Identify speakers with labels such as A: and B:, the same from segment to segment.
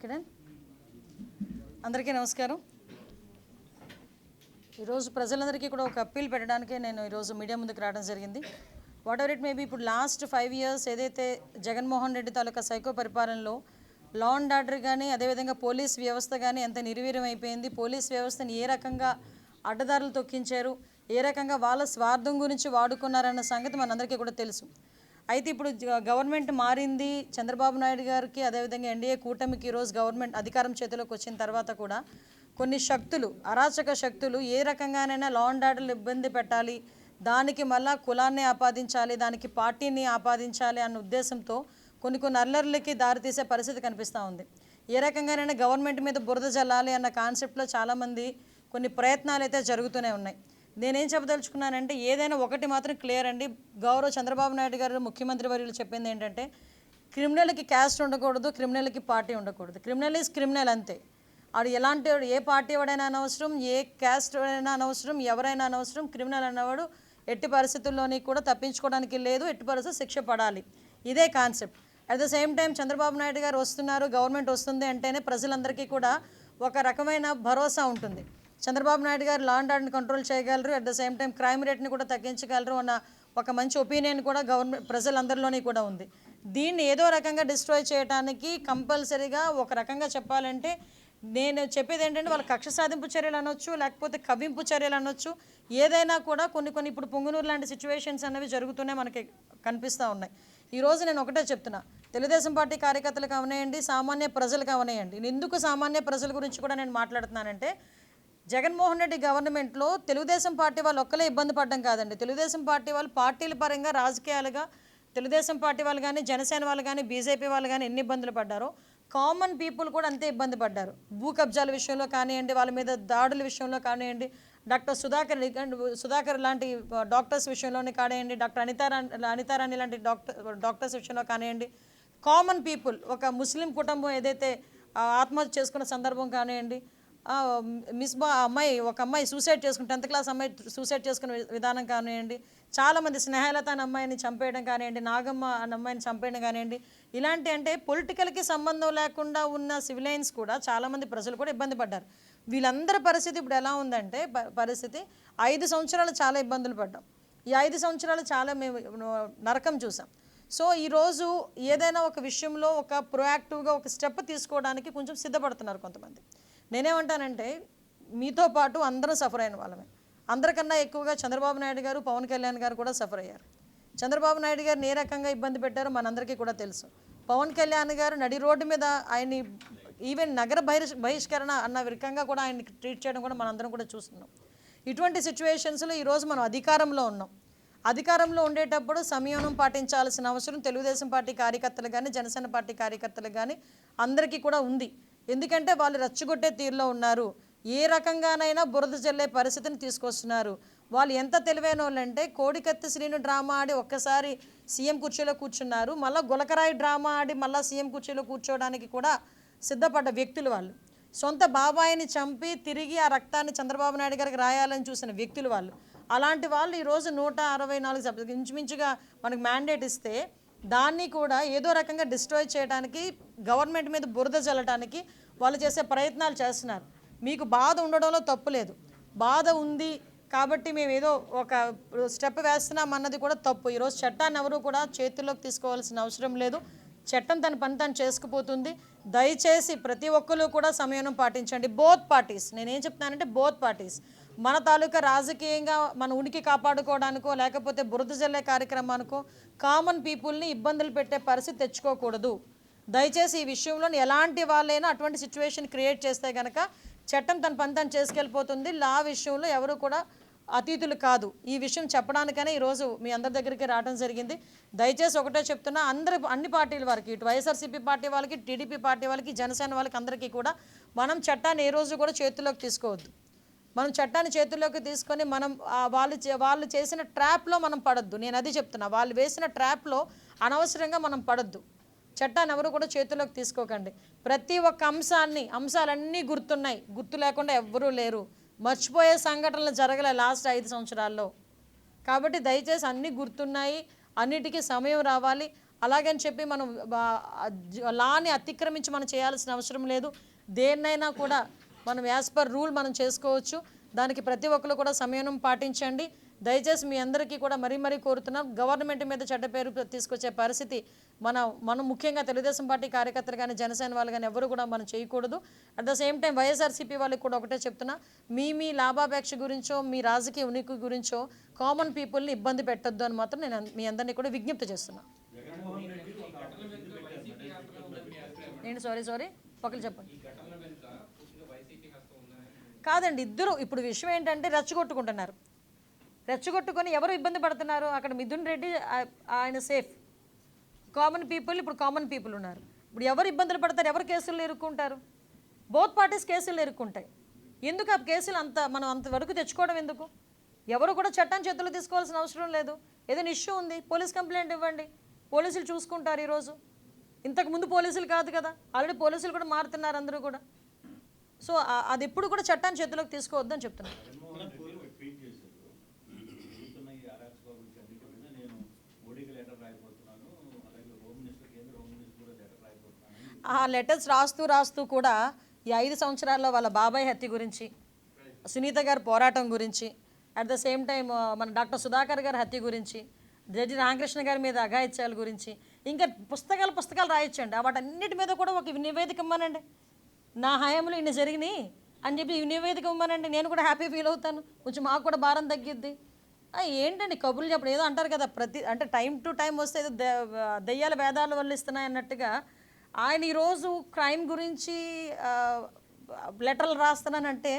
A: కిరణ్ అందరికీ నమస్కారం. ఈరోజు ప్రజలందరికీ కూడా ఒక అప్పీల్ పెట్టడానికే నేను ఈరోజు మీడియా ముందుకు రావడం జరిగింది. వాట్ ఎవర్ ఇట్ మేబీ, ఇప్పుడు లాస్ట్ 5 years ఏదైతే జగన్మోహన్ రెడ్డి తాలూకా సైకో పరిపాలనలో లా అండ్ ఆర్డర్ కానీ అదేవిధంగా పోలీస్ వ్యవస్థ కానీ ఎంత నిర్వీర్యం అయిపోయింది, పోలీస్ వ్యవస్థని ఏ రకంగా అడ్డదారులు తొక్కించారు, ఏ రకంగా వాళ్ళ స్వార్థం గురించి వాడుకున్నారన్న సంగతి మనందరికీ కూడా తెలుసు. అయితే ఇప్పుడు గవర్నమెంట్ మారింది, చంద్రబాబు నాయుడు గారికి అదేవిధంగా ఎన్డీఏ కూటమికి ఈరోజు గవర్నమెంట్ అధికారం చేతిలోకి వచ్చిన తర్వాత కూడా కొన్ని శక్తులు, అరాచక శక్తులు ఏ రకంగానైనా లా అండ్ ఆర్డర్లు ఇబ్బంది పెట్టాలి, దానికి మళ్ళా కులాన్ని ఆపాదించాలి, దానికి పార్టీని ఆపాదించాలి అన్న ఉద్దేశంతో కొన్ని అల్లర్లకి దారితీసే పరిస్థితి కనిపిస్తూ ఉంది. ఏ రకంగానైనా గవర్నమెంట్ మీద బురద జల్లాలి అన్న కాన్సెప్ట్లో చాలామంది కొన్ని ప్రయత్నాలు అయితే జరుగుతూనే ఉన్నాయి. నేనేం చెప్పదలుచుకున్నానంటే, ఏదైనా ఒకటి మాత్రం క్లియర్ అండి. గౌరవ చంద్రబాబు నాయుడు గారు ముఖ్యమంత్రి వర్యులు చెప్పింది ఏంటంటే, క్రిమినల్కి క్యాస్ట్ ఉండకూడదు, క్రిమినల్కి పార్టీ ఉండకూడదు. క్రిమినల్ ఈజ్ క్రిమినల్ అంతే. అది ఎలాంటి ఏ పార్టీ వాడైనా అనవసరం, ఏ క్యాస్ట్ వాడైనా అనవసరం, ఎవరైనా అనవసరం. క్రిమినల్ అన్నవాడు ఎట్టి పరిస్థితుల్లోని కూడా తప్పించుకోవడానికి లేదు, ఎట్టి పరిస్థితులు శిక్ష పడాలి. ఇదే concept. At the same time Chandrababu Naidu గారు వస్తున్నారు, గవర్నమెంట్ వస్తుంది అంటేనే ప్రజలందరికీ కూడా ఒక రకమైన భరోసా ఉంటుంది. చంద్రబాబు నాయుడు గారు లా అండ్ ఆర్డర్ని కంట్రోల్ చేయగలరు, at the same time crime రేట్ని కూడా తగ్గించగలరు అన్న ఒక మంచి ఒపీనియన్ కూడా ప్రజలందరిలోని కూడా ఉంది. దీన్ని ఏదో రకంగా డిస్ట్రాయ్ చేయడానికి కంపల్సరీగా ఒక రకంగా చెప్పాలంటే నేను చెప్పేది ఏంటంటే, వాళ్ళ కక్ష సాధింపు చర్యలు అనొచ్చు, లేకపోతే కవ్వింపు చర్యలు అనొచ్చు, ఏదైనా కూడా కొన్ని ఇప్పుడు పొంగునూరు లాంటి సిచ్యువేషన్స్ అనేవి జరుగుతూనే మనకి కనిపిస్తూ ఉన్నాయి. ఈరోజు నేను ఒకటే చెప్తున్నా, తెలుగుదేశం పార్టీ కార్యకర్తలకు అవనేయండి, సామాన్య ప్రజలకు అవనేయండి. ఎందుకు సామాన్య ప్రజల గురించి కూడా నేను మాట్లాడుతున్నానంటే, జగన్మోహన్ రెడ్డి గవర్నమెంట్లో తెలుగుదేశం పార్టీ వాళ్ళు ఒక్కలే ఇబ్బంది పడడం కాదండి. తెలుగుదేశం పార్టీ వాళ్ళు పార్టీల పరంగా రాజకీయాలుగా తెలుగుదేశం పార్టీ వాళ్ళు కానీ, జనసేన వాళ్ళు కానీ, బీజేపీ వాళ్ళు కానీ ఎన్ని ఇబ్బందులు పడ్డారో కామన్ పీపుల్ కూడా అంతే ఇబ్బంది పడ్డారు. భూ కబ్జాల విషయంలో కానివ్వండి, వాళ్ళ మీద దాడుల విషయంలో కానివ్వండి, డాక్టర్ సుధాకర్ లాంటి డాక్టర్స్ విషయంలోనే కానివ్వండి, డాక్టర్ అనితారాణి లాంటి డాక్టర్స్ విషయంలో కానివ్వండి, కామన్ పీపుల్ ఒక ముస్లిం కుటుంబం ఏదైతే ఆత్మహత్య చేసుకున్న సందర్భం కానివ్వండి, ఒక అమ్మాయి సూసైడ్ చేసుకుని 10th క్లాస్ అమ్మాయి సూసైడ్ చేసుకునే విధానం కానివ్వండి, చాలామంది స్నేహలత అనే అమ్మాయిని చంపేయడం కానివ్వండి, నాగమ్మ అనే అమ్మాయిని చంపేయడం కానివ్వండి, ఇలాంటి అంటే పొలిటికల్కి సంబంధం లేకుండా ఉన్న సివిలైన్స్ కూడా చాలామంది ప్రజలు కూడా ఇబ్బంది పడ్డారు. వీళ్ళందరి పరిస్థితి ఇప్పుడు ఎలా ఉందంటే, పరిస్థితి 5 సంవత్సరాలు చాలా ఇబ్బందులు పడ్డాం. ఈ 5 సంవత్సరాలు చాలా మేము నరకం చూసాం. సో ఈరోజు ఏదైనా ఒక విషయంలో ఒక ప్రొయాక్టివ్గా ఒక స్టెప్ తీసుకోవడానికి కొంచెం సిద్ధపడుతున్నారు కొంతమంది. నేనేమంటానంటే, మీతో పాటు అందరం సఫర్ అయిన వాళ్ళమే. అందరికన్నా ఎక్కువగా చంద్రబాబు నాయుడు గారు, పవన్ కళ్యాణ్ గారు కూడా సఫర్ అయ్యారు. చంద్రబాబు నాయుడు గారిని ఏ రకంగా ఇబ్బంది పెట్టారో మనందరికీ కూడా తెలుసు. పవన్ కళ్యాణ్ గారు నడి రోడ్డు మీద ఆయన్ని ఈవెన్ నగర బహిష్కరణ అన్న రకంగా కూడా ఆయన్ని ట్రీట్ చేయడం కూడా మనందరం కూడా చూస్తున్నాం. ఇటువంటి సిచ్యువేషన్స్లో ఈరోజు మనం అధికారంలో ఉన్నాం. అధికారంలో ఉండేటప్పుడు సంయమనం పాటించాల్సిన అవసరం తెలుగుదేశం పార్టీ కార్యకర్తలు కానీ, జనసేన పార్టీ కార్యకర్తలు కానీ అందరికీ కూడా ఉంది. ఎందుకంటే వాళ్ళు రెచ్చగొట్టే తీరులో ఉన్నారు. ఏ రకంగానైనా బురద జల్లే పరిస్థితిని తీసుకొస్తున్నారు. వాళ్ళు ఎంత తెలివైన వాళ్ళంటే, కోడికత్తి శ్రీను డ్రామా ఆడి ఒక్కసారి సీఎం కుర్చీలో కూర్చున్నారు, మళ్ళీ గులకరాయి డ్రామా ఆడి మళ్ళీ సీఎం కుర్చీలో కూర్చోవడానికి కూడా సిద్ధపడ్డ వ్యక్తులు వాళ్ళు. సొంత బాబాయిని చంపి తిరిగి ఆ రక్తాన్ని చంద్రబాబు నాయుడు గారికి రాయాలని చూసిన వ్యక్తులు వాళ్ళు. అలాంటి వాళ్ళు ఈరోజు 164 ఇంచుమించుగా మనకు మ్యాండేట్ ఇస్తే దాన్ని కూడా ఏదో రకంగా డిస్ట్రాయ్ చేయడానికి, గవర్నమెంట్ మీద బురద జల్లడానికి వాళ్ళు చేసే ప్రయత్నాలు చేస్తున్నారు. మీకు బాధ ఉండడంలో తప్పు లేదు. బాధ ఉంది కాబట్టి మేము ఏదో ఒక స్టెప్ వేస్తున్నాం అన్నది కూడా తప్పు. ఈరోజు చట్టాన్ని ఎవరు కూడా చేతుల్లోకి తీసుకోవాల్సిన అవసరం లేదు. చట్టం తన పని తను చేసుకుపోతుంది. దయచేసి ప్రతి ఒక్కరు కూడా సంయమనం పాటించండి. బోత్ పార్టీస్, నేనేం చెప్తున్నానంటే బోత్ పార్టీస్ మన తాలూకా రాజకీయంగా మన ఉనికి కాపాడుకోవడానికో లేకపోతే బురద జల్లే కార్యక్రమానికో కామన్ పీపుల్ని ఇబ్బందులు పెట్టే పరిస్థితి తెచ్చుకోకూడదు. దయచేసి ఈ విషయంలో ఎలాంటి వాళ్ళైనా అటువంటి సిచ్యువేషన్ క్రియేట్ చేస్తే కనుక చట్టం తన పని తను చేసుకెళ్ళిపోతుంది. లా విషయంలో ఎవరు కూడా అతీతులు కాదు. ఈ విషయం చెప్పడానికనే ఈరోజు మీ అందరి దగ్గరికి రావడం జరిగింది. దయచేసి ఒకటే చెప్తున్నా, అన్ని పార్టీల వారికి, ఇటు వైఎస్ఆర్సీపీ పార్టీ వాళ్ళకి, టీడీపీ పార్టీ వాళ్ళకి, జనసేన వాళ్ళకి అందరికీ కూడా మనం చట్టాన్ని ఏ రోజు కూడా చేతుల్లోకి తీసుకోవద్దు. మనం చట్టాన్ని చేతుల్లోకి తీసుకొని మనం వాళ్ళు చేసిన ట్రాప్లో మనం పడొద్దు. నేను అది చెప్తున్నా, వాళ్ళు వేసిన ట్రాప్లో అనవసరంగా మనం పడొద్దు. చట్టాన్ని ఎవరు కూడా చేతుల్లోకి తీసుకోకండి. ప్రతి ఒక్క అంశాలన్నీ గుర్తున్నాయి, గుర్తు లేకుండా ఎవ్వరూ లేరు. మర్చిపోయే సంఘటనలు జరగలే లాస్ట్ 5 సంవత్సరాల్లో. కాబట్టి దయచేసి అన్నీ గుర్తున్నాయి, అన్నిటికీ సమయం రావాలి. అలాగని చెప్పి మనం లాని అతిక్రమించి మనం చేయాల్సిన అవసరం లేదు. దేన్నైనా కూడా మనం యాజ్ పర్ రూల్ మనం చేసుకోవచ్చు. దానికి ప్రతి ఒక్కరు కూడా సంయమనం పాటించండి. దయచేసి మీ అందరికీ కూడా మరీ కోరుతున్నాం, గవర్నమెంట్ మీద చెడ్డ పేరు తీసుకొచ్చే పరిస్థితి మనం ముఖ్యంగా తెలుగుదేశం పార్టీ కార్యకర్తలు కానీ జనసేన వాళ్ళు కానీ ఎవరు కూడా మనం చేయకూడదు. At the same time YSRCP వాళ్ళకి కూడా ఒకటే చెప్తున్నా, మీ లాభాపేక్ష గురించో మీ రాజకీయ ఉనికి గురించో కామన్ పీపుల్ని ఇబ్బంది పెట్టొద్దు అని మాత్రం నేను మీ అందరినీ కూడా విజ్ఞప్తి చేస్తున్నా. నేను సారీ ఒకరు చెప్పండి. కాదండి, ఇద్దరు ఇప్పుడు విషయం ఏంటంటే రెచ్చగొట్టుకొని ఎవరు ఇబ్బంది పడుతున్నారు? అక్కడ మిథున్ రెడ్డి ఆయన సేఫ్, కామన్ పీపుల్ ఇప్పుడు కామన్ పీపుల్ ఉన్నారు. ఇప్పుడు ఎవరు ఇబ్బందులు పడతారు? ఎవరు కేసులు ఇరుక్కుంటారు? బోత్ పార్టీస్ కేసులు ఇరుక్కుంటాయి. ఎందుకు ఆ కేసులు మనం అంతవరకు తెచ్చుకోవడం ఎందుకు? ఎవరు కూడా చట్టాన్ని చేతుల్లో తీసుకోవాల్సిన అవసరం లేదు. ఏదైనా ఇష్యూ ఉంది, పోలీస్ కంప్లైంట్ ఇవ్వండి, పోలీసులు చూసుకుంటారు. ఈరోజు ఇంతకుముందు పోలీసులు కాదు కదా, ఆల్రెడీ పోలీసులు కూడా మారుతున్నారు అందరూ కూడా. సో అది ఎప్పుడు కూడా చట్టాన్ని చేతుల్లోకి తీసుకోవద్దని చెప్తున్నాను. ఆ లెటర్స్ రాస్తూ కూడా ఈ 5 సంవత్సరాల్లో వాళ్ళ బాబాయ్ హత్య గురించి, సునీత గారి పోరాటం గురించి, అట్ ద సేమ్ టైం మన డాక్టర్ సుధాకర్ గారి హత్య గురించి, జడ్జి రామకృష్ణ గారి మీద అఘాయిత్యాల గురించి, ఇంకా పుస్తకాలు రాయొచ్చండి. వాటన్నిటి మీద కూడా ఒక నివేదిక ఇవ్వమనండి. నా హయాంలో ఇన్ని జరిగినాయి అని చెప్పి ఈ నివేదిక ఇవ్వమనండి. నేను కూడా హ్యాపీ ఫీల్ అవుతాను, కొంచెం మాకు కూడా భారం తగ్గిద్ది. ఏంటండి కబుర్లు చెప్పడం? ఏదో అంటారు కదా, అంటే టైం టు టైం వస్తే ఏదో దెయ్యాల వేదాలు వల్లిస్తున్నాయి అన్నట్టుగా ఆయన ఈరోజు క్రైమ్ గురించి లెటర్లు రాస్తున్నానంటే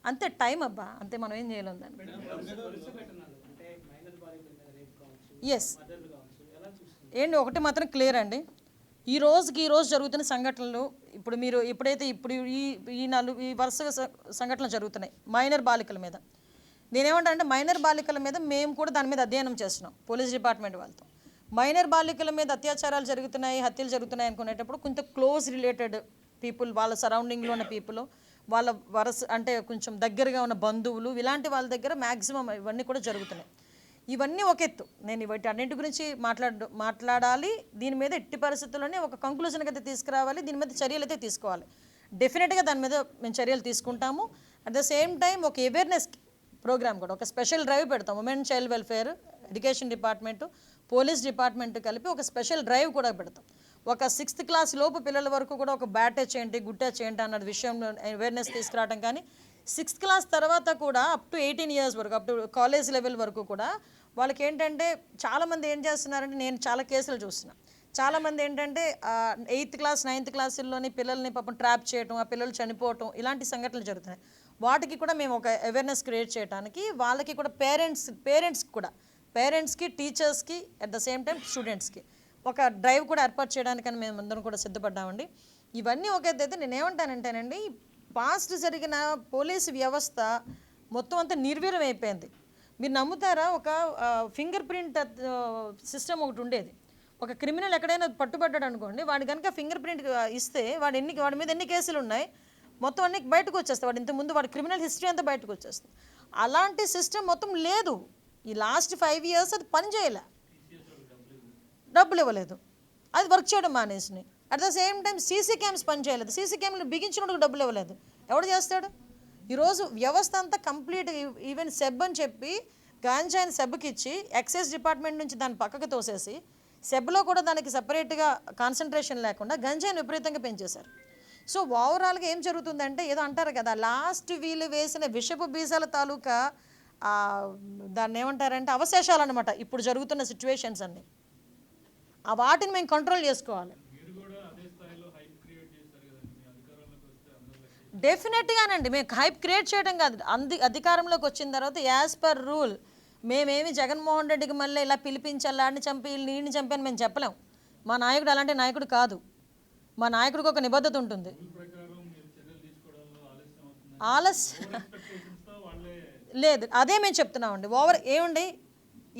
A: అంతే టైం అబ్బా, అంతే, మనం ఏం చేయలేం దాన్ని. ఎస్ ఏంటి, ఒకటి మాత్రం క్లియర్ అండి, ఈ రోజు జరుగుతున్న సంఘటనలు ఇప్పుడు ఈ వరుస సంఘటనలు జరుగుతున్నాయి మైనర్ బాలికల మీద. నేనేమంటానంటే మైనర్ బాలికల మీద మేము కూడా దాని మీద అధ్యయనం చేస్తున్నాం పోలీస్ డిపార్ట్మెంట్ వాళ్ళతో. మైనర్ బాలికల మీద అత్యాచారాలు జరుగుతున్నాయి, హత్యలు జరుగుతున్నాయి అనుకునేటప్పుడు కొంత క్లోజ్ రిలేటెడ్ పీపుల్, వాళ్ళ సరౌండింగ్లో ఉన్న పీపుల్, వాళ్ళ అంటే కొంచెం దగ్గరగా ఉన్న బంధువులు, ఇలాంటి వాళ్ళ దగ్గర మ్యాక్సిమం ఇవన్నీ కూడా జరుగుతున్నాయి. ఇవన్నీ ఒక ఎత్తు, నేను వీటి అన్నింటి గురించి మాట్లాడాలి. దీని మీద ఎట్టి పరిస్థితుల్లోనే ఒక కంక్లూజన్కి అయితే తీసుకురావాలి, దీని మీద చర్యలు అయితే తీసుకోవాలి. డెఫినెట్గా దాని మీద మేము చర్యలు తీసుకుంటాము. అట్ ద సేమ్ టైం ఒక అవేర్నెస్ ప్రోగ్రామ్ కూడా, ఒక స్పెషల్ డ్రైవ్ పెడతాం. Women child welfare, education department, police department కలిపి ఒక స్పెషల్ డ్రైవ్ కూడా పెడతాం. ఒక 6th క్లాస్ లోపు పిల్లల వరకు కూడా ఒక బ్యాట్ టచ్ ఏంటి, గుడ్ టచ్ ఏంటి అన్న విషయంలో అవేర్నెస్ తీసుకురావడం. కానీ 6th క్లాస్ తర్వాత కూడా అప్ టు 18 years వరకు, అప్ టు కాలేజ్ లెవెల్ వరకు కూడా వాళ్ళకి ఏంటంటే చాలామంది ఏం చేస్తున్నారంటే, నేను చాలా కేసులు చూస్తున్నాను, చాలామంది ఏంటంటే 8th క్లాస్ 9th క్లాసుల్లోని పిల్లల్ని పాపం ట్రాప్ చేయటం, ఆ పిల్లలు చనిపోవటం, ఇలాంటి సంఘటనలు జరుగుతున్నాయి. వాటికి కూడా మేము ఒక అవేర్నెస్ క్రియేట్ చేయడానికి, వాళ్ళకి కూడా పేరెంట్స్కి టీచర్స్కి అట్ ద సేమ్ టైం స్టూడెంట్స్కి ఒక డ్రైవ్ కూడా ఏర్పాటు చేయడానికని మేము అందరం కూడా సిద్ధపడ్డామండి. ఇవన్నీ ఒకేదైతే నేనేమంటానంటేనండి, పాస్ట్ జరిగిన పోలీసు వ్యవస్థ మొత్తం అంతా నిర్వీర్యం అయిపోయింది. మీరు నమ్ముతారా, ఒక ఫింగర్ ప్రింట్ సిస్టమ్ ఒకటి ఉండేది. ఒక క్రిమినల్ ఎక్కడైనా పట్టుబడ్డాడు అనుకోండి, వాడి కనుక ఫింగర్ ప్రింట్ ఇస్తే వాడి మీద ఎన్ని కేసులు ఉన్నాయి మొత్తం అన్ని బయటకు వచ్చేస్తాయి. వాడు ఇంతకుముందు వాడి క్రిమినల్ హిస్టరీ అంతా బయటకు వచ్చేస్తుంది. అలాంటి సిస్టమ్ మొత్తం లేదు. ఈ లాస్ట్ 5 years అది పని చేయలే, డబ్బులు ఇవ్వలేదు, అది వర్క్ చేయడం మానేసినాయి. At the same time CC cams పని చేయలేదు, సీసీ క్యామ్లు బిగించినప్పుడు డబ్బులు ఇవ్వలేదు. ఎవడు చేస్తాడు? ఈరోజు వ్యవస్థ అంతా కంప్లీట్. ఈవెన్ సెబ్ అని చెప్పి గాంజాయిని సెబ్కి ఇచ్చి ఎక్సైజ్ డిపార్ట్మెంట్ నుంచి దాన్ని పక్కకు తోసేసి, సెబ్లో కూడా దానికి సపరేట్గా కాన్సన్ట్రేషన్ లేకుండా గంజాయిని విపరీతంగా పెంచేశారు. సో ఓవరాల్గా ఏం జరుగుతుందంటే, ఏదో అంటారు కదా, లాస్ట్ వీళ్ళు వేసిన విషపు బీజాల తాలూకా దాన్ని ఏమంటారంటే అవశేషాలు అనమాట ఇప్పుడు జరుగుతున్న సిచ్యువేషన్స్ అన్నీ. ఆ వాటిని మేము కంట్రోల్ చేసుకోవాలి. డెఫినెట్గానండి, మేము హైప్ క్రియేట్ చేయడం కాదు, అధికారంలోకి వచ్చిన తర్వాత యాజ్ పర్ రూల్ మేమేమి జగన్మోహన్ రెడ్డికి మళ్ళీ ఇలా పిలిపించాలి, ఆడిని చంపి నీడిని చంపి అని మేము చెప్పలేం. మా నాయకుడు అలాంటి నాయకుడు కాదు. మా నాయకుడికి ఒక నిబద్ధత ఉంటుంది. లేదు, అదే మేము చెప్తున్నామండి. ఏమండి,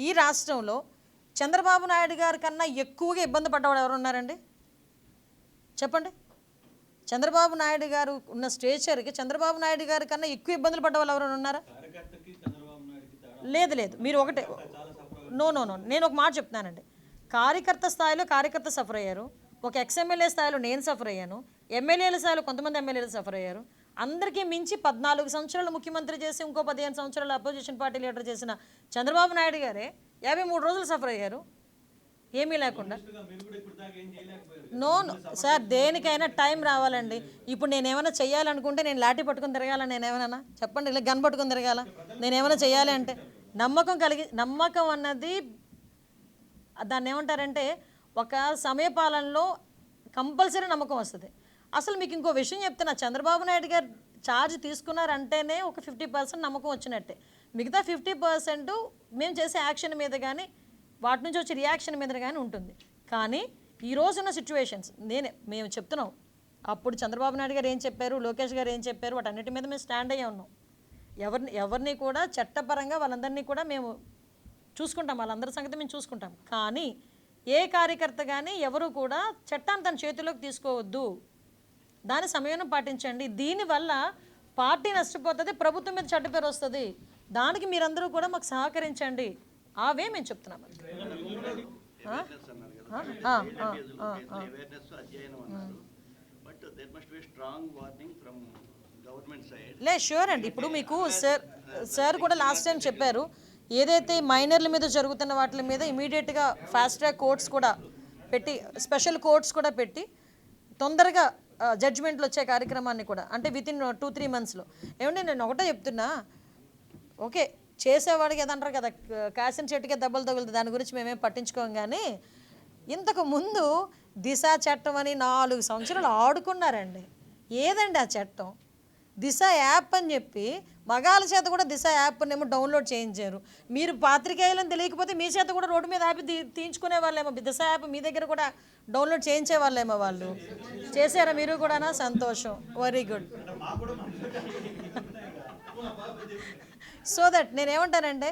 A: ఈ రాష్ట్రంలో చంద్రబాబు నాయుడు గారి కన్నా ఎక్కువగా ఇబ్బంది పడ్డవాడు ఎవరు ఉన్నారండి చెప్పండి? చంద్రబాబు నాయుడు గారు ఉన్న స్టేచర్కి చంద్రబాబు నాయుడు గారి కన్నా ఎక్కువ ఇబ్బందులు పడ్డ వాళ్ళు ఎవరైనా ఉన్నారా? లేదు, మీరు ఒకటే, నో, నేను ఒక మాట చెప్తున్నానండి. కార్యకర్త స్థాయిలో కార్యకర్త సఫర్ అయ్యారు, ఒక ఎక్స్ఎమ్మెల్యే స్థాయిలో నేను సఫర్ అయ్యాను, ఎమ్మెల్యేల స్థాయిలో కొంతమంది ఎమ్మెల్యేలు సఫర్ అయ్యారు. అందరికీ మించి 14 సంవత్సరాలు ముఖ్యమంత్రి చేసి ఇంకో 15 సంవత్సరాలు అపోజిషన్ పార్టీ లీడర్ చేసిన చంద్రబాబు నాయుడు గారే 53 రోజులు సఫర్ అయ్యారు ఏమీ లేకుండా. నో సార్, దేనికైనా టైం రావాలండి. ఇప్పుడు నేను ఏమైనా చెయ్యాలనుకుంటే నేను లాఠీ పట్టుకుని తిరగాల, నేను ఏమైనా చెప్పండి, ఇలా గన్ పట్టుకుని తిరగాల? నేను ఏమైనా చెయ్యాలి అంటే నమ్మకం అన్నది దాన్ని ఏమంటారంటే ఒక సమయపాలనలో కంపల్సరీ నమ్మకం వస్తుంది. అసలు మీకు ఇంకో విషయం చెప్తున్నా, చంద్రబాబు నాయుడు గారు ఛార్జ్ తీసుకున్నారంటేనే ఒక 50% నమ్మకం వచ్చినట్టే. మిగతా 50% మేము చేసే యాక్షన్ మీద కానీ వాటి నుంచి వచ్చే రియాక్షన్ మీద కానీ ఉంటుంది. కానీ ఈ రోజున్న సిచ్యువేషన్స్ మేము చెప్తున్నాం, అప్పుడు చంద్రబాబు నాయుడు గారు ఏం చెప్పారు, లోకేష్ గారు ఏం చెప్పారు, వాటన్నిటి మీద మేము స్టాండ్ అయ్యే ఉన్నాం. ఎవరిని కూడా చట్టపరంగా వాళ్ళందరినీ కూడా మేము చూసుకుంటాం, వాళ్ళందరి సంగతి మేము చూసుకుంటాం. కానీ ఏ కార్యకర్త కానీ ఎవరు కూడా చట్టాన్ని తన చేతిలోకి తీసుకోవద్దు, దాని సమయం పాటించండి. దీనివల్ల పార్టీ నష్టపోతుంది, ప్రభుత్వం మీద చెడ్డ పేరు వస్తుంది. దానికి మీరందరూ కూడా మాకు సహకరించండి, అవే మేము చెప్తున్నాం. లే ష్యూర్ అండి. ఇప్పుడు మీకు సార్ కూడా లాస్ట్ టైం చెప్పారు, ఏదైతే మైనర్ల మీద జరుగుతున్న వాటి మీద ఇమీడియట్గా ఫాస్ట్ ట్రాక్ కోర్ట్స్ కూడా పెట్టి, స్పెషల్ కోర్ట్స్ కూడా పెట్టి తొందరగా జడ్జిమెంట్లు వచ్చే కార్యక్రమాన్ని కూడా, అంటే వితిన్ 2-3 మంత్స్లో. ఏమంటే నేను ఒకటే చెప్తున్నా, ఓకే చేసేవాడికి ఏదంటారు కదా, కాసిన చెట్టుకే దెబ్బలు తగులుతుంది, దాని గురించి మేమేం పట్టించుకోం. కానీ ఇంతకు ముందు దిశ చట్టం అని 4 సంవత్సరాలు ఆడుకున్నారండి. ఏదండి ఆ చట్టం? దిశ యాప్ అని చెప్పి మగాళ్ళ చేత కూడా దిశ యాప్ని ఏమో డౌన్లోడ్ చేయించారు. మీరు పాత్రికేయులను తెలియకపోతే మీ చేత కూడా రోడ్డు మీద యాప్ తీయించుకునే వాళ్ళేమో, దిశ యాప్ మీ దగ్గర కూడా డౌన్లోడ్ చేయించే వాళ్ళేమో. వాళ్ళు చేశారా మీరు కూడానా? సంతోషం, వెరీ గుడ్. సో దట్ నేనేమంటానంటే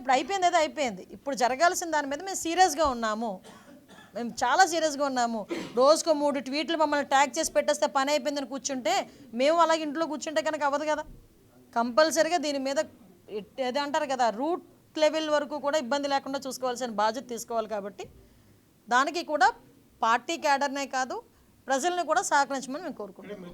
A: ఇప్పుడు అయిపోయింది, ఏదో అయిపోయింది. ఇప్పుడు జరగాల్సిన దాని మీద మేము సీరియస్గా ఉన్నాము, మేము చాలా సీరియస్గా ఉన్నాము. రోజుకో 3 ట్వీట్లు మమ్మల్ని ట్యాగ్ చేసి పెట్టేస్తే పని అయిపోయిందని కూర్చుంటే, మేము అలాగే ఇంట్లో కూర్చుంటే కనుక అవ్వదు కదా. కంపల్సరీగా దీని మీద ఏదో అంటారు కదా, రూట్ లెవెల్ వరకు కూడా ఇబ్బంది లేకుండా చూసుకోవాల్సిన బాధ్యత తీసుకోవాలి. కాబట్టి దానికి కూడా పార్టీ క్యాడర్నే కాదు, ప్రజల్ని కూడా సహకరించమని మేము కోరుకుంటున్నాం.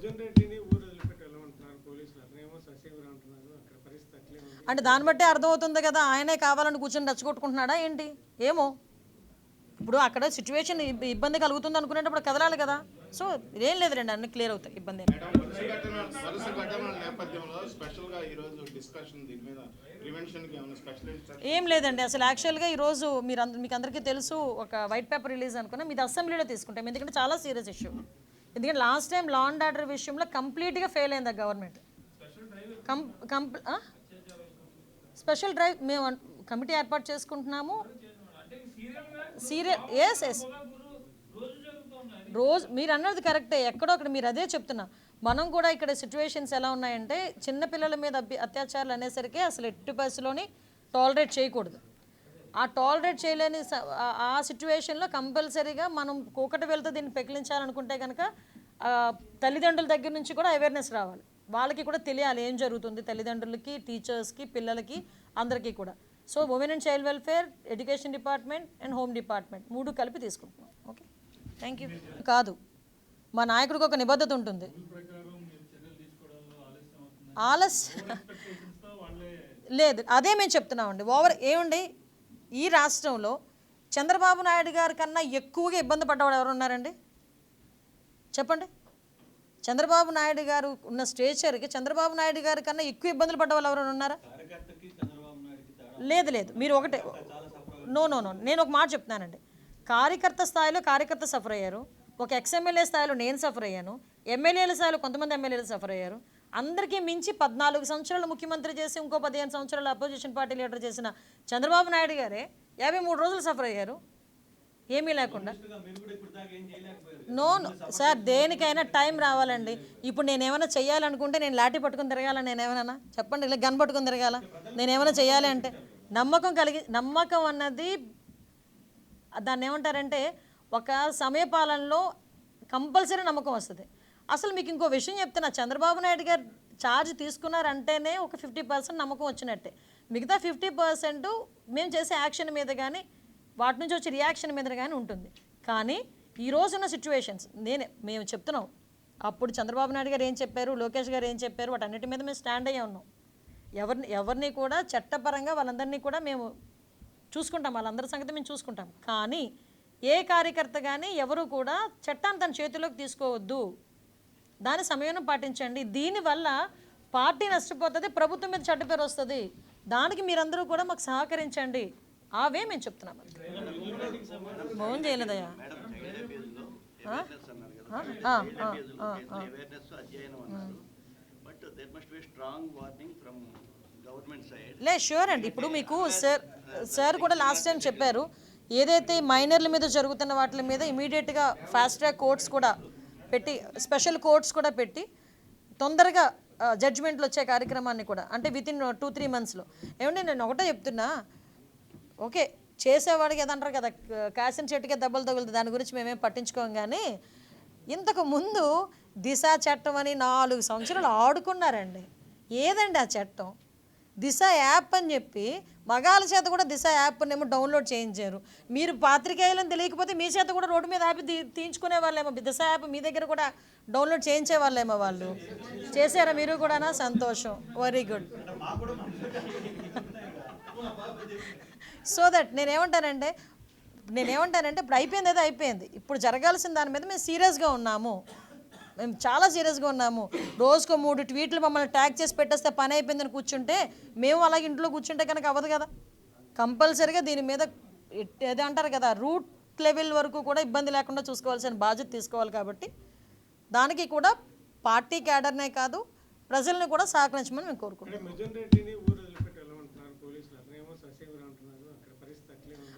A: అంటే దాన్ని బట్టే అర్థమవుతుంది కదా, ఆయనే కావాలని కూర్చొని రెచ్చగొట్టుకుంటున్నాడా ఏంటి ఏమో. ఇప్పుడు అక్కడ సిచ్యువేషన్ ఇబ్బంది కలుగుతుంది అనుకునేటప్పుడు కదలాలి కదా. సో ఇదేం లేదు రండి, అన్ని క్లియర్ అవుతాయి, ఇబ్బంది ఏం లేదండి. అసలు యాక్చువల్గా ఈరోజు మీకు అందరికీ తెలుసు, ఒక వైట్ పేపర్ రిలీజ్ అనుకున్నా, మీది అసెంబ్లీలో తీసుకుంటాం. ఎందుకంటే చాలా సీరియస్ ఇష్యూ. ఎందుకంటే last time law and order విషయంలో కంప్లీట్గా ఫెయిల్ అయింది గవర్నమెంట్. స్పెషల్ డ్రైవ్ మేము కమిటీ ఏర్పాటు చేసుకుంటున్నాము. రోజు మీరు అన్నది కరెక్టే, ఎక్కడో అక్కడ మీరు అదే చెప్తున్నా. మనం కూడా ఇక్కడ సిచ్యువేషన్స్ ఎలా ఉన్నాయంటే, చిన్నపిల్లల మీద అత్యాచారాలు అనేసరికి అసలు ఎట్టి పరిస్థితిలోని టాలరేట్ చేయకూడదు. ఆ టాలరేట్ చేయలేని ఆ సిచ్యువేషన్లో కంపల్సరీగా మనం కూకటి వెళ్తూ దీన్ని పెకిలించాలనుకుంటే కనుక తల్లిదండ్రుల దగ్గర నుంచి కూడా అవేర్నెస్ రావాలి, వాళ్ళకి కూడా తెలియాలి ఏం జరుగుతుంది, తల్లిదండ్రులకి, టీచర్స్కి, పిల్లలకి, అందరికీ కూడా. So women and child welfare, education department and home department 3 కలిపి తీసుకుంటున్నాం. Okay, thank you. కాదు, మా నాయకుడికి ఒక నిబద్ధత ఉంటుంది. లేదు, అదే మేము చెప్తున్నామండి. ఏమండి, ఈ రాష్ట్రంలో చంద్రబాబు నాయుడు గారి కన్నా ఎక్కువగా ఇబ్బంది పడ్డవాడు ఎవరు ఉన్నారండి చెప్పండి? చంద్రబాబు నాయుడు గారు ఉన్న స్టేచర్కి చంద్రబాబు నాయుడు గారి కన్నా ఎక్కువ ఇబ్బందులు పడ్డ వాళ్ళు ఎవరైనా ఉన్నారా? లేదు, మీరు ఒకటే, నో, నేను ఒక మాట చెప్తున్నానండి. కార్యకర్త స్థాయిలో కార్యకర్త సఫర్ అయ్యారు, ఒక ఎక్స్ఎమ్మెల్యే స్థాయిలో నేను సఫర్ అయ్యాను, ఎమ్మెల్యేల స్థాయిలో కొంతమంది ఎమ్మెల్యేలు సఫర్ అయ్యారు. అందరికీ మించి 14 సంవత్సరాలు ముఖ్యమంత్రి చేసి ఇంకో 15 సంవత్సరాలు అపోజిషన్ పార్టీ లీడర్ చేసిన చంద్రబాబు నాయుడు గారే 53 రోజులు సఫర్ అయ్యారు ఏమీ లేకుండా. నో సార్, దేనికైనా టైం రావాలండి. ఇప్పుడు నేను ఏమైనా చెయ్యాలనుకుంటే నేను లాఠీ పట్టుకుని తిరగాల, నేను ఏమైనా చెప్పండి, ఇలా గన్ పట్టుకుని తిరగాల? నేను ఏమైనా చెయ్యాలి అంటే నమ్మకం అన్నది దాన్ని ఏమంటారంటే ఒక సమయపాలనలో కంపల్సరీ నమ్మకం వస్తుంది. అసలు మీకు ఇంకో విషయం చెప్తున్నా, చంద్రబాబు నాయుడు గారు ఛార్జ్ తీసుకున్నారంటేనే ఒక 50% నమ్మకం వచ్చినట్టే. మిగతా 50% మేము చేసే యాక్షన్ మీద కానీ వాటి నుంచి వచ్చే రియాక్షన్ మీద కానీ ఉంటుంది. కానీ ఈ రోజున్న సిచ్యువేషన్స్ మేము చెప్తున్నాం, అప్పుడు చంద్రబాబు నాయుడు గారు ఏం చెప్పారు, లోకేష్ గారు ఏం చెప్పారు, వాటన్నిటి మీద మేము స్టాండ్ అయ్యే ఉన్నాం. ఎవరిని కూడా చట్టపరంగా వాళ్ళందరినీ కూడా మేము చూసుకుంటాం, వాళ్ళందరి సంగతి మేము చూసుకుంటాం. కానీ ఏ కార్యకర్త కానీ ఎవరు కూడా చట్టాన్ని తన చేతిలోకి తీసుకోవద్దు, దాని సమయం పాటించండి. దీనివల్ల పార్టీ నష్టపోతుంది, ప్రభుత్వం మీద చెడ్డ పేరు వస్తుంది. దానికి మీరందరూ కూడా మాకు సహకరించండి, అవే మేము చెప్తున్నాం. ఫోన్ చేయలేదయ్యా. లే షూర్ అండి. ఇప్పుడు మీకు సార్ కూడా లాస్ట్ టైం చెప్పారు, ఏదైతే మైనర్ల మీద జరుగుతున్న వాటి మీద ఇమీడియట్గా ఫాస్ట్ ట్రాక్ కోర్ట్స్ కూడా పెట్టి, స్పెషల్ కోర్ట్స్ కూడా పెట్టి తొందరగా జడ్జిమెంట్లు వచ్చే కార్యక్రమాన్ని కూడా, అంటే వితిన్ 2-3 మంత్స్లో. ఏమంటే నేను ఒకటే చెప్తున్నా, ఓకే చేసేవాడికి ఏదంటారు కదా, కాసిన చెట్టుకే దెబ్బలు తగులుతుంది, దాని గురించి మేమేం పట్టించుకోం. కానీ ఇంతకు ముందు దిశ చట్టం అని 4 సంవత్సరాలు ఆడుకున్నారండి. ఏదండి ఆ చట్టం? దిశ యాప్ అని చెప్పి మగాళ్ళ చేత కూడా దిశ యాప్నేమో డౌన్లోడ్ చేయించారు. మీరు పాత్రికేయులను తెలియకపోతే మీ చేత కూడా రోడ్డు మీద యాప్ తీయించుకునే వాళ్ళేమో, దిశ యాప్ మీ దగ్గర కూడా డౌన్లోడ్ చేయించే వాళ్ళేమో. వాళ్ళు చేశారా మీరు కూడానా? సంతోషం, వెరీ గుడ్. సో దట్ నేనేమంటానంటే ఇప్పుడు అయిపోయింది, ఏదో అయిపోయింది. ఇప్పుడు జరగాల్సిన దాని మీద మేము సీరియస్గా ఉన్నాము, మేము చాలా సీరియస్గా ఉన్నాము. రోజుకో 3 ట్వీట్లు మమ్మల్ని ట్యాగ్ చేసి పెట్టేస్తే పని అయిపోయిందని కూర్చుంటే, మేము అలాగే ఇంట్లో కూర్చుంటే కనుక అవ్వదు కదా. కంపల్సరీగా దీని మీద ఏదో అంటారు కదా, రూట్ లెవెల్ వరకు కూడా ఇబ్బంది లేకుండా చూసుకోవాల్సిన బాధ్యత తీసుకోవాలి. కాబట్టి దానికి కూడా పార్టీ క్యాడర్నే కాదు, ప్రజల్ని కూడా సహకరించమని మేము కోరుకుంటున్నాం.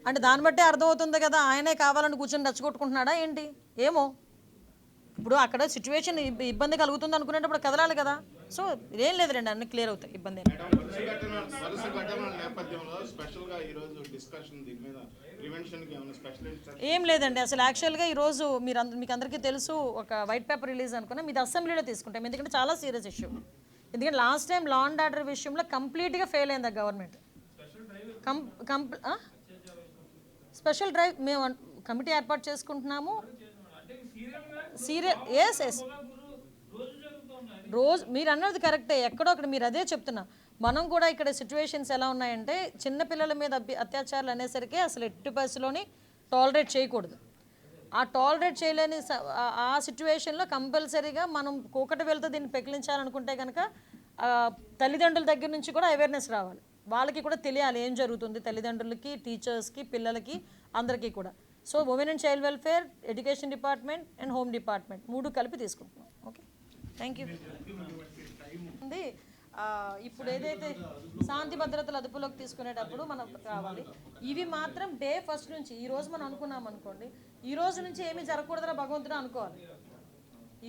A: అంటే దాన్ని బట్టే అర్థమవుతుంది కదా, ఆయనే కావాలని కూర్చొని రెచ్చగొట్టుకుంటున్నాడా ఏంటి ఏమో. ఇప్పుడు అక్కడ సిచ్యువేషన్ ఇబ్బంది కలుగుతుంది అనుకునేటప్పుడు కదలాలి కదా. సో ఏం లేదు రండి, అన్ని క్లియర్ అవుతాయి, ఇబ్బంది ఏం లేదండి. అసలు యాక్చువల్గా ఈరోజు మీకు అందరికీ తెలుసు, ఒక వైట్ పేపర్ రిలీజ్ అనుకున్నా, మీది అసెంబ్లీలో తీసుకుంటాం. ఎందుకంటే చాలా సీరియస్ ఇష్యూ. ఎందుకంటే last time law and order విషయంలో కంప్లీట్గా ఫెయిల్ అయింది ఆ గవర్నమెంట్. స్పెషల్ డ్రైవ్ మేము కమిటీ ఏర్పాటు చేసుకుంటున్నాము. ఎస్ రోజు మీరు అన్నది కరెక్టే, ఎక్కడో అక్కడ మీరు అదే చెప్తున్నా. మనం కూడా ఇక్కడ సిచ్యువేషన్స్ ఎలా ఉన్నాయంటే, చిన్నపిల్లల మీద అత్యాచారాలు అనేసరికి అసలు ఎట్టి పరిస్థితిలోని టాలరేట్ చేయకూడదు. ఆ టాలరేట్ చేయలేని ఆ సిచ్యువేషన్లో కంపల్సరీగా మనం కూకటి వెళ్తే దీన్ని పెకిలించాలనుకుంటే కనుక తల్లిదండ్రుల దగ్గర నుంచి కూడా అవేర్నెస్ రావాలి. వాళ్ళకి కూడా తెలియాలి ఏం జరుగుతుంది, తల్లిదండ్రులకి, టీచర్స్కి, పిల్లలకి, అందరికీ కూడా. So women and child welfare, education department and home department 3 కలిపి తీసుకుంటున్నాం. Okay, thank you. ఇప్పుడు ఏదైతే శాంతి భద్రతలు అదుపులోకి తీసుకునేటప్పుడు మనం కావాలి, ఇవి మాత్రం డే ఫస్ట్ నుంచి, ఈరోజు మనం అనుకున్నాం అనుకోండి, ఈ రోజు నుంచి ఏమీ జరగకూడదురా భగవంతుడా అనుకోవాలి.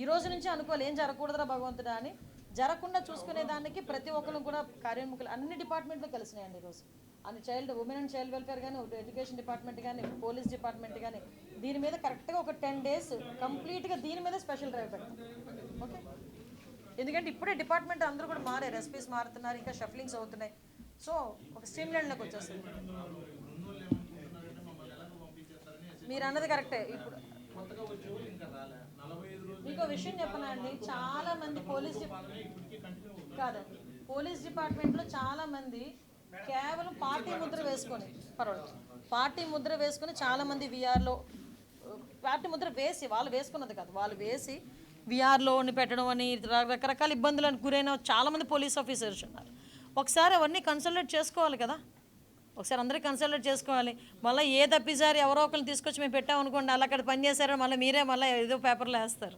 A: ఈ రోజు నుంచి అనుకోవాలి ఏం జరగకూడదురా భగవంతుడా అని. జరగకుండా చూసుకునే దానికి ప్రతి ఒక్కరు కూడా కార్యముఖులు అన్ని డిపార్ట్మెంట్లు కలిసినాయండి ఈరోజు. అన్ని ఉమెన్ అండ్ చైల్డ్ వెల్ఫేర్ కానీ, ఎడ్యుకేషన్ డిపార్ట్మెంట్ కానీ, పోలీస్ డిపార్ట్మెంట్ కానీ, దీని మీద కరెక్ట్గా ఒక 10 days కంప్లీట్గా దీని మీద స్పెషల్ డ్రైవ్ పెడతాం. ఓకే, ఎందుకంటే ఇప్పుడే డిపార్ట్మెంట్ అందరూ కూడా మారారు, ఎస్పీస్ మారుతున్నారు, ఇంకా షఫ్లింగ్స్ అవుతున్నాయి. సో ఒక స్ట్రీమ్ లైన్లోకి వచ్చేస్తుంది. మీరు అన్నది కరెక్టే. ఇప్పుడు ఇంకో విషయం చెప్పనా అండి, చాలా మంది పోలీస్ డిపార్ట్మెంట్లో చాలా మంది కేవలం పార్టీ ముద్ర వేసుకొని, పార్టీ ముద్ర వేసుకొని చాలామంది విఆర్లో పార్టీ ముద్ర వేసి, వాళ్ళు వేసుకున్నది కాదు, వాళ్ళు వేసి విఆర్లో పెట్టడం అని రకరకాల ఇబ్బందులకు గురైన చాలామంది పోలీస్ ఆఫీసర్స్ ఉన్నారు. ఒకసారి అవన్నీ కన్సల్టేట్ చేసుకోవాలి కదా, ఒకసారి అందరికీ కన్సల్టేట్ చేసుకోవాలి. మళ్ళీ ఏ తప్పిసారి ఎవరో ఒకరిని తీసుకొచ్చి మేము పెట్టామనుకోండి, అలా అక్కడ పని చేశారో మళ్ళీ మీరే మళ్ళీ ఏదో పేపర్లో వేస్తారు.